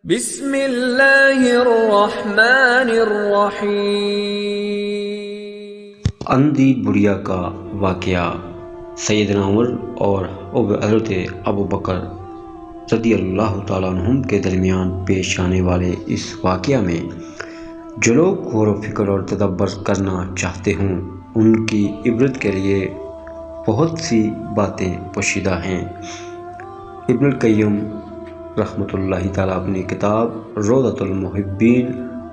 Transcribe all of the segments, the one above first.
بسم اللہ الرحمن الرحیم۔ اندھی بڑھیا کا واقعہ سیدنا عمر اور حضرت ابو بکر رضی اللہ تعالیٰ عنہم کے درمیان پیش آنے والے اس واقعہ میں جو لوگ غور و فکر اور تدبر کرنا چاہتے ہوں ان کی عبرت کے لیے بہت سی باتیں پوشیدہ ہیں۔ ابن القیم رحمۃ اللہ تعالیٰ اپنی کتاب روضۃ المحبین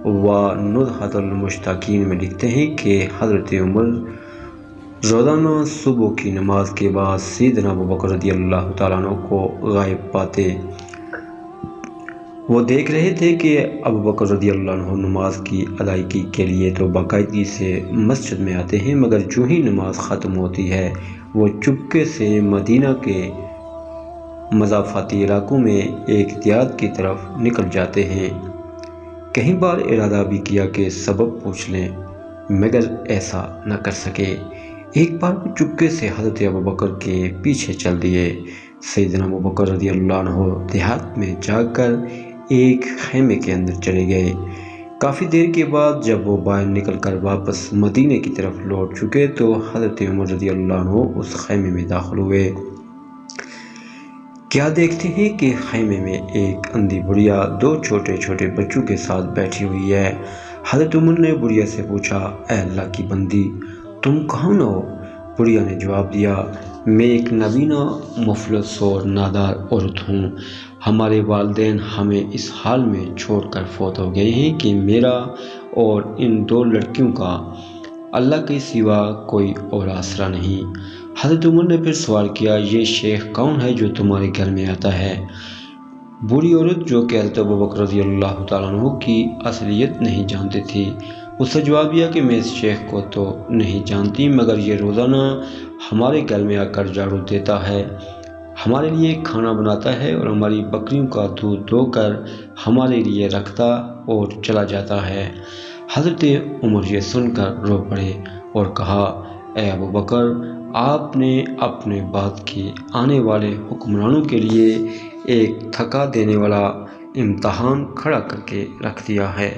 و نزہۃ المشتاقین میں لکھتے ہیں کہ حضرت عمر روزانہ صبح کی نماز کے بعد سیدنا ابو بکر رضی اللہ تعالیٰ عنہ کو غائب پاتے۔ وہ دیکھ رہے تھے کہ ابو بکر رضی اللہ عنہ نماز کی ادائیگی کے لیے تو باقاعدگی سے مسجد میں آتے ہیں، مگر جو ہی نماز ختم ہوتی ہے وہ چپکے سے مدینہ کے مضافاتی علاقوں میں ایک دیہات کی طرف نکل جاتے ہیں۔ کئی بار ارادہ بھی کیا کہ سبب پوچھ لیں مگر ایسا نہ کر سکے۔ ایک بار وہ چپکے سے حضرت ابو بکر کے پیچھے چل دیے۔ سیدنا ابو بکر رضی اللہ عنہ دیہات میں جا کر ایک خیمے کے اندر چلے گئے۔ کافی دیر کے بعد جب وہ باہر نکل کر واپس مدینے کی طرف لوٹ چکے تو حضرت عمر رضی اللہ عنہ اس خیمے میں داخل ہوئے۔ کیا دیکھتے ہیں کہ خیمے میں ایک اندھی بڑھیا دو چھوٹے چھوٹے بچوں کے ساتھ بیٹھی ہوئی ہے۔ حضرت عمر نے بڑھیا سے پوچھا، اے اللہ کی بندی، تم کون ہو؟ بڑھیا نے جواب دیا، میں ایک نابینا مفلس اور نادار عورت ہوں۔ ہمارے والدین ہمیں اس حال میں چھوڑ کر فوت ہو گئے ہیں کہ میرا اور ان دو لڑکیوں کا اللہ کے سوا کوئی اور آسرا نہیں۔ حضرت عمر نے پھر سوال کیا، یہ شیخ کون ہے جو تمہارے گھر میں آتا ہے؟ بوڑھی عورت جو کہ حضرت ابو بکر رضی اللہ تعالیٰ عنہ کی اصلیت نہیں جانتی تھی، اس سے جواب دیا کہ میں اس شیخ کو تو نہیں جانتی، مگر یہ روزانہ ہمارے گھر میں آ کر جھاڑو دیتا ہے، ہمارے لیے کھانا بناتا ہے اور ہماری بکریوں کا دودھ دھو کر ہمارے لیے رکھتا اور چلا جاتا ہے۔ حضرت عمر یہ سن کر رو پڑے اور کہا، اے ابو بکر، آپ نے اپنے بعد کے آنے والے حکمرانوں کے لیے ایک تھکا دینے والا امتحان کھڑا کر کے رکھ دیا ہے۔